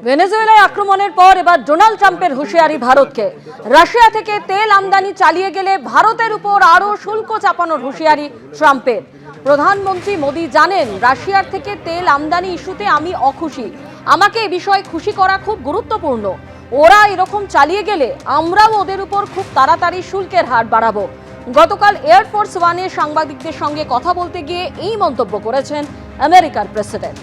ভেনেজুয়েলায় আক্রমণের পর এবার ডোনাল্ড ট্রাম্পের হুঁশিয়ারি ভারতকে। রাশিয়া থেকে তেল আমদানি চালিয়ে গেলে ভারতের উপর আরও শুল্ক চাপানোর হুঁশিয়ারি ট্রাম্পের। প্রধানমন্ত্রী মোদি জানেন, রাশিয়ার থেকে তেল আমদানি ইস্যুতে আমি অখুশি, আমাকে এ বিষয়ে খুশি করা খুব গুরুত্বপূর্ণ। ওরা এরকম চালিয়ে গেলে আমরাও ওদের উপর খুব তাড়াতাড়ি শুল্কের হার বাড়াবো। গতকাল এয়ারফোর্স ওয়ানে সাংবাদিকদের সঙ্গে কথা বলতে গিয়ে এই মন্তব্য করেছেন আমেরিকার president.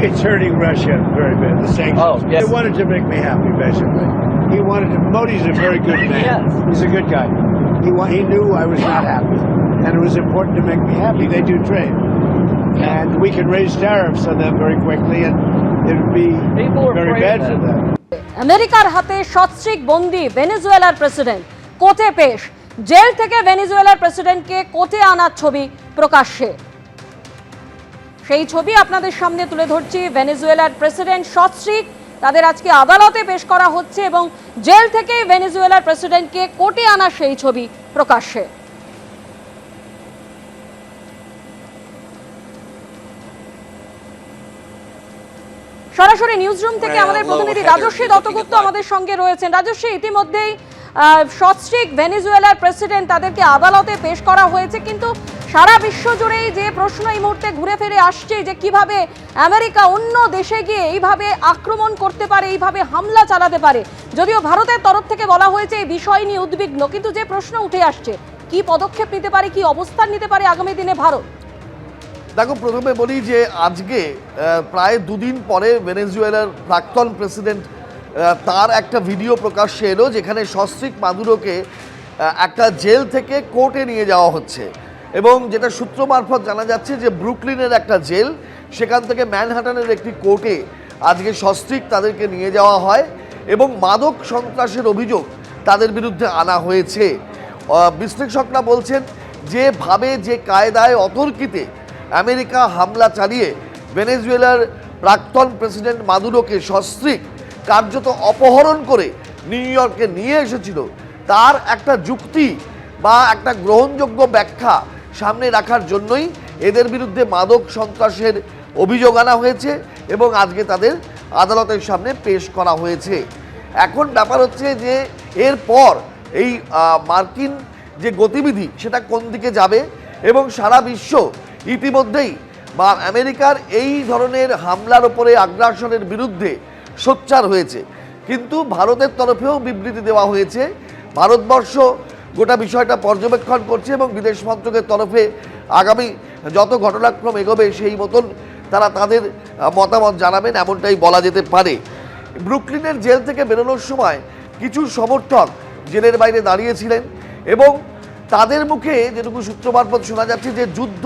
It's hurting Russia very bad, the sanctions. Oh, yes. They wanted to make me happy, basically. He wanted to, Modi's a very good man. Yes. He's a good guy. He knew I was not happy. And it was important to make me happy. They do trade. And we can raise tariffs on them very quickly, and it would be very bad for them. আমেরিকার হাতে সস্ত্রীক বন্দী ভেনেজুয়েলার president, কোর্টে পেশ। Jail থেকে ভেনেজুয়েলার প্রেসিডেন্টকে কোর্টে আনার ছবি প্রকাশ্যে। সেই ছবি আপনাদের সামনে তুলে ধরছি। ভেনেজুয়েলার প্রেসিডেন্ট সস্ত্রীক, তাদের আজকে আদালতে পেশ করা হচ্ছে এবং জেল থেকে ভেনেজুয়েলার প্রেসিডেন্টকে কোর্টে আনার সেই ছবি প্রকাশ্যে। সরাসরি নিউজরুম থেকে আমাদের প্রতিনিধি রাজশ্রী দত্তগুপ্ত আমাদের সঙ্গে রয়েছেন। রাজশ্রী, ইতিমধ্যেই সস্ত্রীক ভেনেজুয়েলার প্রেসিডেন্ট, তাদেরকে আদালতে পেশ করা হয়েছে, কিন্তু সারা বিশ্ব জুড়েই যে প্রশ্ন এই মুহূর্তে ঘুরে ফিরে আসছে যে কিভাবে আমেরিকা অন্য দেশে গিয়ে এইভাবে আক্রমণ করতে পারে, এইভাবে হামলা চালাতে পারে। যদিও ভারতের তরফ থেকে বলা হয়েছে এই বিষয় নিয়ে উদ্বিগ্ন, কিন্তু যে প্রশ্ন উঠে আসছে, কি পদক্ষেপ নিতে পারে, কি অবস্থান নিতে পারে আগামী দিনে ভারত? দেখো, প্রথমে বলি যে আজকে প্রায় দুদিন পরে ভেনেজুয়েলার প্রাক্তন প্রেসিডেন্ট তার একটা ভিডিও প্রকাশ্যে এলো, যেখানে সস্ত্রীক মাদুরোকে একটা জেল থেকে কোর্টে নিয়ে যাওয়া হচ্ছে। এবং যেটা সূত্র মারফত জানা যাচ্ছে যে ব্রুকলিনের একটা জেল, সেখান থেকে ম্যানহাটানের একটি কোর্টে আজকে সস্ত্রীক তাদেরকে নিয়ে যাওয়া হয় এবং মাদক সন্ত্রাসের অভিযোগ তাদের বিরুদ্ধে আনা হয়েছে। বিশ্লেষকরা বলছেন যেভাবে যে কায়দায় অতর্কিতে আমেরিকা হামলা চালিয়ে ভেনেজুয়েলার প্রাক্তন প্রেসিডেন্ট মাদুরোকে সস্ত্রীক কার্যত অপহরণ করে নিউ ইয়র্কে নিয়ে এসেছিল, তার একটা যুক্তি বা একটা গ্রহণযোগ্য ব্যাখ্যা সামনে রাখার জন্যই এদের বিরুদ্ধে মাদক সন্ত্রাসের অভিযোগ আনা হয়েছে এবং আজকে তাদের আদালতের সামনে পেশ করা হয়েছে। এখন ব্যাপার হচ্ছে যে এরপর এই মার্কিন যে গতিবিধি সেটা কোন দিকে যাবে, এবং সারা বিশ্ব ইতিমধ্যেই বা আমেরিকার এই ধরনের হামলার ওপরে আগ্রাসনের বিরুদ্ধে সোচ্চার হয়েছে। কিন্তু ভারতের তরফেও বিবৃতি দেওয়া হয়েছে। ভারতবর্ষ গোটা বিষয়টা পর্যবেক্ষণ করছে এবং বিদেশ মন্ত্রকের তরফে আগামী যত ঘটনাক্রম এগোবে সেই মতন তারা তাদের মতামত জানাবেন, এমনটাই বলা যেতে পারে। ব্রুকলিনের জেল থেকে বেরোনোর সময় কিছু সমর্থক জেলের বাইরে দাঁড়িয়েছিলেন এবং তাদের মুখে যেটুকু সূত্র মারফত শোনা যাচ্ছে যে যুদ্ধ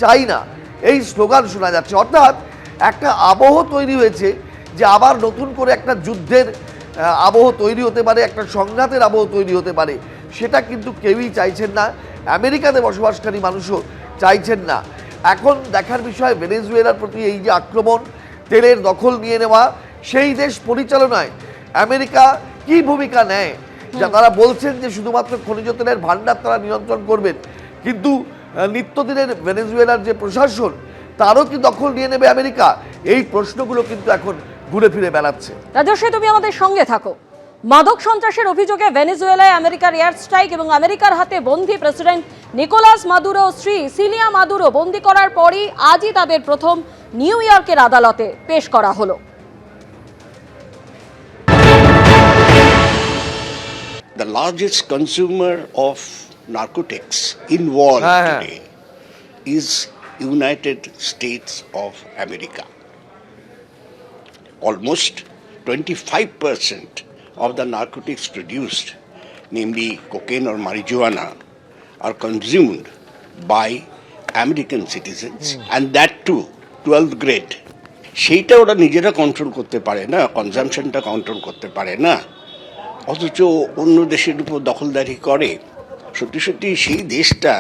চাই না, এই স্লোগান শোনা যাচ্ছে। অর্থাৎ একটা আবহ তৈরি হয়েছে যে আবার নতুন করে একটা যুদ্ধের আবহ তৈরি হতে পারে, একটা সংঘাতের আবহ তৈরি হতে পারে। সেটা কিন্তু কেউই চাইছেন না, আমেরিকাতে বসবাসকারী মানুষও চাইছেন না। এখন দেখার বিষয় ভেনেজুয়েলার প্রতি এই যে আক্রমণ, তেলের দখল নিয়ে নেওয়া, সেই দেশ পরিচালনায় আমেরিকা কি ভূমিকা নেয়। যা তারা বলছেন যে শুধুমাত্র খনিজ তেলের ভান্ডার তারা নিয়ন্ত্রণ করবেন, কিন্তু নিত্যদিনের ভেনেজুয়েলার যে প্রশাসন তারও কি দখল নিয়ে নেবে আমেরিকা? এই প্রশ্নগুলো কিন্তু এখন ঘুরে ফিরে বেড়াচ্ছে। রাজশ্রী, তুমি আমাদের সঙ্গে থাকো। মাদক সন্ত্রাসের অভিযোগে ভেনেজুয়েলায় আমেরিকার এয়ার স্ট্রাইক এবং আমেরিকার হাতে বন্দী প্রেসিডেন্ট নিকোলাস মাদুরো স্ত্রী সিলিয়া মাদুরো বন্দী করার পরই আজই তাদের প্রথম নিউ ইয়র্কের আদালতে পেশ করা হলো। The largest consumer of narcotics involved today is United States of America. Almost 25% of the narcotics produced, namely cocaine or marijuana, are consumed by American citizens, and that too 12th grade. সেইটা ওরা নিজেরা control করতে পারে না, কনজামশনটা control করতে পারে না, অথচ অন্য দেশের উপর দখলদারি করে। সত্যি সত্যি সেই দেশটা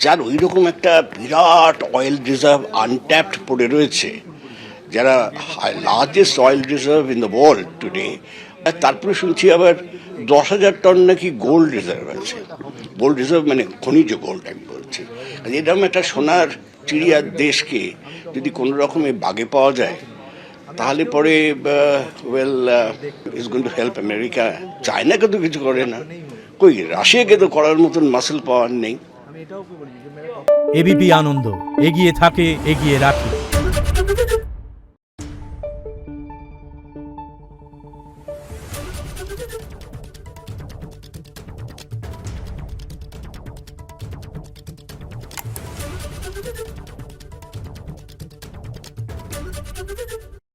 যার ওই রকম একটা বিরাট অয়েল রিজার্ভ আনট্যাপড পড়ে রয়েছে, যারা largest oil reserve in the world today, আর তারপরে শুনছি আবার 10,000 টন নাকি গোল্ড রিজার্ভ আছে। গোল্ড রিজার্ভ মানে খনিজ গোল্ড আমি বলছি। এরকম একটা সোনার চিড়িয়ার দেশকে যদি কোনো রকমে বাগে পাওয়া যায় তাহলে পরে is going to help America. চায়নাকে তো কিছু করে না, কই রাশিয়াকে তো করার মতন মাসেল পাওয়ার নেই। এবিপি আনন্দ এগিয়ে থাকে, এগিয়ে রাখে।